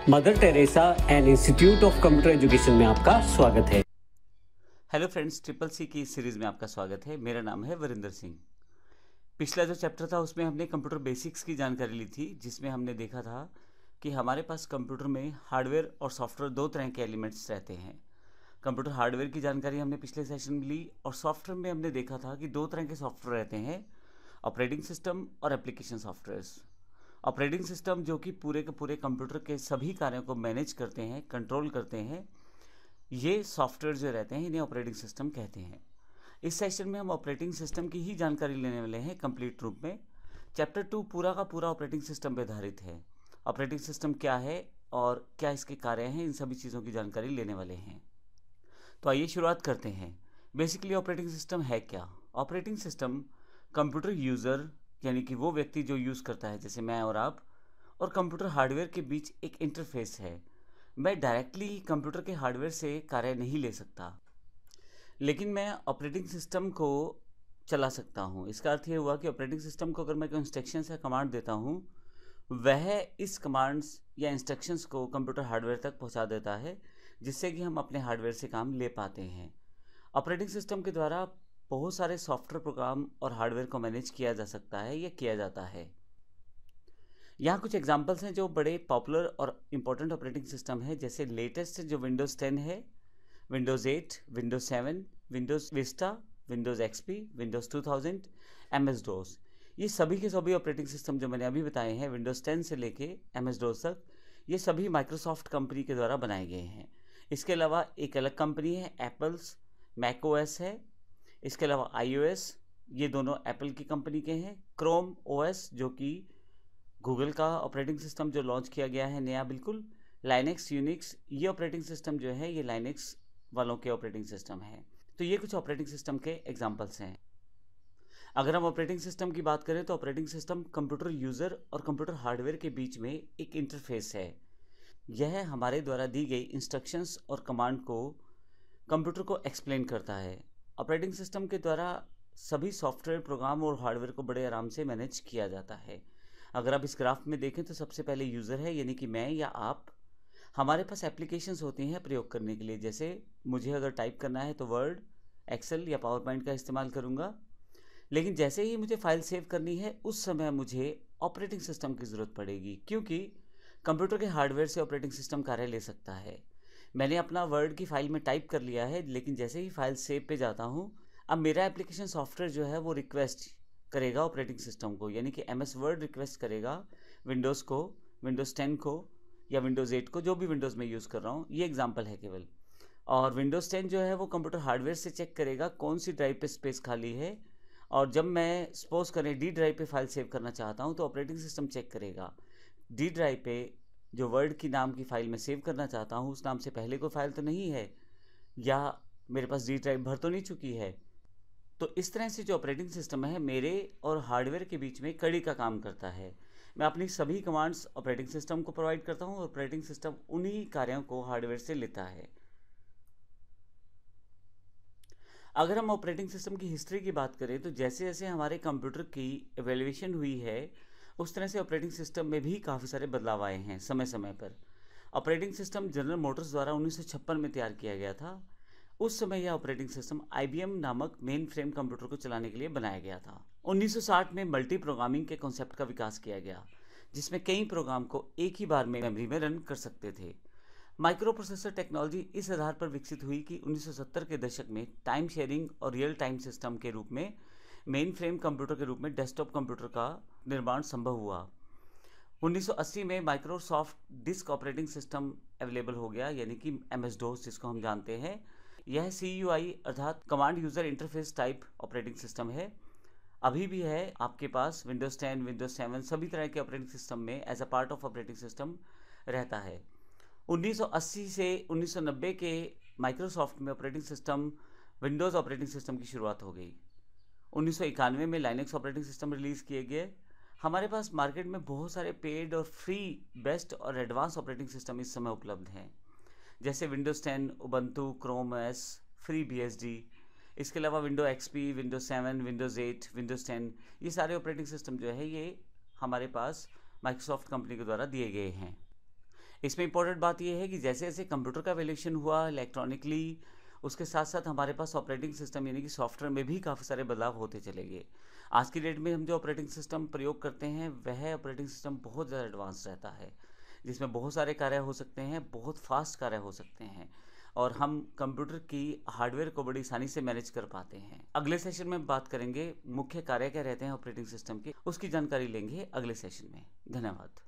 Mother Teresa and institute of computer education में आपका स्वागत है। हेलो फ्रेंड्स, ट्रिपल सी की सीरीज़ में आपका स्वागत है। मेरा नाम है वरिंदर सिंह। पिछला जो चैप्टर था उसमें हमने कंप्यूटर बेसिक्स की जानकारी ली थी, जिसमें हमने देखा था कि हमारे पास कंप्यूटर में हार्डवेयर और सॉफ्टवेयर दो तरह के एलिमेंट्स रहते हैं। कंप्यूटर हार्डवेयर की जानकारी हमने पिछले सेशन में ली और सॉफ्टवेयर में हमने देखा था कि दो तरह के सॉफ्टवेयर रहते हैं, ऑपरेटिंग सिस्टम और एप्लीकेशन सॉफ्टवेयर्स। ऑपरेटिंग सिस्टम जो कि पूरे के पूरे कंप्यूटर के सभी कार्यों को मैनेज करते हैं, कंट्रोल करते हैं, ये सॉफ्टवेयर जो रहते हैं इन्हें ऑपरेटिंग सिस्टम कहते हैं। इस सेशन में हम ऑपरेटिंग सिस्टम की ही जानकारी लेने वाले हैं कंप्लीट रूप में। चैप्टर 2 पूरा का पूरा ऑपरेटिंग सिस्टम पे आधारित है। ऑपरेटिंग सिस्टम क्या है और क्या इसके कार्य हैं, इन सभी चीज़ों की जानकारी लेने वाले हैं। तो आइए शुरुआत करते हैं। बेसिकली ऑपरेटिंग सिस्टम है क्या? ऑपरेटिंग सिस्टम कंप्यूटर यूज़र यानी कि वो व्यक्ति जो यूज़ करता है, जैसे मैं और आप, और कंप्यूटर हार्डवेयर के बीच एक इंटरफेस है। मैं डायरेक्टली कंप्यूटर के हार्डवेयर से कार्य नहीं ले सकता, लेकिन मैं ऑपरेटिंग सिस्टम को चला सकता हूँ। इसका अर्थ ये हुआ कि ऑपरेटिंग सिस्टम को अगर मैं कोई इंस्ट्रक्शंस या कमांड देता हूँ, वह इस कमांड्स या इंस्ट्रक्शंस को कंप्यूटर हार्डवेयर तक पहुँचा देता है, जिससे कि हम अपने हार्डवेयर से काम ले पाते हैं। ऑपरेटिंग सिस्टम के द्वारा बहुत सारे सॉफ्टवेयर प्रोग्राम और हार्डवेयर को मैनेज किया जा सकता है या किया जाता है। यहाँ कुछ एग्जांपल्स हैं जो बड़े पॉपुलर और इम्पोर्टेंट ऑपरेटिंग सिस्टम है। जैसे लेटेस्ट जो विंडोज़ 10 है, Windows 8, Windows 7, Windows Vista, Windows XP, Windows 2000, MS डोस। ये सभी के सभी ऑपरेटिंग सिस्टम जो मैंने अभी बताए हैं, विंडोज़ 10 से लेके MS डोस तक, ये सभी माइक्रोसॉफ्ट कंपनी के द्वारा बनाए गए हैं। इसके अलावा एक अलग कंपनी है एप्पल्स, मैकओएस है। इसके अलावा iOS, ये दोनों एप्पल की कंपनी के हैं। क्रोम OS जो कि गूगल का ऑपरेटिंग सिस्टम जो लॉन्च किया गया है नया बिल्कुल। लाइनेक्स, यूनिक्स, ये ऑपरेटिंग सिस्टम जो है ये लाइनेक्स वालों के ऑपरेटिंग सिस्टम है। तो ये कुछ ऑपरेटिंग सिस्टम के एग्जांपल्स हैं। अगर हम ऑपरेटिंग सिस्टम की बात करें तो ऑपरेटिंग सिस्टम कंप्यूटर यूज़र और कंप्यूटर हार्डवेयर के बीच में एक इंटरफेस है। यह हमारे द्वारा दी गई इंस्ट्रक्शंस और कमांड को कंप्यूटर को एक्सप्लेन करता है। ऑपरेटिंग सिस्टम के द्वारा सभी सॉफ्टवेयर प्रोग्राम और हार्डवेयर को बड़े आराम से मैनेज किया जाता है। अगर आप इस ग्राफ में देखें तो सबसे पहले यूज़र है, यानी कि मैं या आप। हमारे पास एप्लीकेशंस होती हैं प्रयोग करने के लिए। जैसे मुझे अगर टाइप करना है तो वर्ड, एक्सेल या पावर पॉइंट का इस्तेमाल करूँगा। लेकिन जैसे ही मुझे फाइल सेव करनी है उस समय मुझे ऑपरेटिंग सिस्टम की ज़रूरत पड़ेगी, क्योंकि कंप्यूटर के हार्डवेयर से ऑपरेटिंग सिस्टम कार्य ले सकता है। मैंने अपना वर्ड की फ़ाइल में टाइप कर लिया है, लेकिन जैसे ही फाइल सेव पे जाता हूँ, अब मेरा एप्लीकेशन सॉफ्टवेयर जो है वो रिक्वेस्ट करेगा ऑपरेटिंग सिस्टम को, यानी कि MS वर्ड रिक्वेस्ट करेगा विंडोज़ को, विंडोज़ 10 को या विंडोज़ 8 को, जो भी विंडोज़ में यूज़ कर रहा हूँ। ये एग्जांपल है केवल। और विंडोज़ 10 जो है वो कंप्यूटर हार्डवेयर से चेक करेगा कौन सी ड्राइव पे स्पेस खाली है, और जब मैं सपोज करें डी ड्राइव पे फाइल सेव करना चाहता हूँ तो ऑपरेटिंग सिस्टम चेक करेगा डी ड्राइव पे जो वर्ड की नाम की फ़ाइल मैं सेव करना चाहता हूँ उस नाम से पहले कोई फ़ाइल तो नहीं है, या मेरे पास डी ड्राइव भर तो नहीं चुकी है। तो इस तरह से जो ऑपरेटिंग सिस्टम है मेरे और हार्डवेयर के बीच में कड़ी का काम करता है। मैं अपनी सभी कमांड्स ऑपरेटिंग सिस्टम को प्रोवाइड करता हूँ और ऑपरेटिंग सिस्टम उन्हीं कार्यों को हार्डवेयर से लेता है। अगर हम ऑपरेटिंग सिस्टम की हिस्ट्री की बात करें तो जैसे जैसे हमारे कंप्यूटर की एवेल्यूएशन हुई है, उस तरह से ऑपरेटिंग सिस्टम में भी काफ़ी सारे बदलाव आए हैं समय समय पर। ऑपरेटिंग सिस्टम जनरल मोटर्स द्वारा 1956 में तैयार किया गया था। उस समय यह ऑपरेटिंग सिस्टम IBM नामक मेन फ्रेम कंप्यूटर को चलाने के लिए बनाया गया था। 1960 में मल्टी प्रोग्रामिंग के कॉन्सेप्ट का विकास किया गया, जिसमें कई प्रोग्राम को एक ही बार में मेमोरी में रन कर सकते थे। माइक्रो प्रोसेसर टेक्नोलॉजी इस आधार पर विकसित हुई कि 1970 के दशक में टाइम शेयरिंग और रियल टाइम सिस्टम के रूप में मेन फ्रेम कंप्यूटर के रूप में डेस्कटॉप कंप्यूटर का निर्माण संभव हुआ। 1980 में Microsoft disk operating system available हो गया, यानी कि MS डोस जिसको हम जानते हैं। यह CUI अर्थात command user interface type operating system है। अभी भी है आपके पास विंडोज़ 10, विंडोज़ 7 सभी तरह के ऑपरेटिंग सिस्टम में as a part of operating system रहता है। 1980 से 1990 के माइक्रोसॉफ्ट में operating system Windows operating system की शुरुआत हो गई। 1991 में लाइनेक्स ऑपरेटिंग सिस्टम रिलीज़ किए गए। हमारे पास मार्केट में बहुत सारे पेड और फ्री, बेस्ट और एडवांस ऑपरेटिंग सिस्टम इस समय उपलब्ध हैं, जैसे Windows 10, Ubuntu, Chrome OS, free BSD। इसके अलावा window XP, Windows 7, Windows 8, Windows 10, ये सारे ऑपरेटिंग सिस्टम जो है ये हमारे पास माइक्रोसॉफ्ट कंपनी के द्वारा दिए गए हैं। इसमें इंपॉर्टेंट बात यह है कि जैसे जैसे कंप्यूटर का एवोल्यूशन हुआ इलेक्ट्रॉनिकली, उसके साथ साथ हमारे पास ऑपरेटिंग सिस्टम यानी कि सॉफ्टवेयर में भी काफ़ी सारे बदलाव होते चले गए। आज की डेट में हम जो ऑपरेटिंग सिस्टम प्रयोग करते हैं वह ऑपरेटिंग सिस्टम बहुत ज़्यादा एडवांस रहता है, जिसमें बहुत सारे कार्य हो सकते हैं, बहुत फास्ट कार्य हो सकते हैं और हम कंप्यूटर की हार्डवेयर को बड़ी आसानी से मैनेज कर पाते हैं। अगले सेशन में बात करेंगे मुख्य कार्य क्या रहते हैं ऑपरेटिंग सिस्टम के, उसकी जानकारी लेंगे अगले सेशन में। धन्यवाद।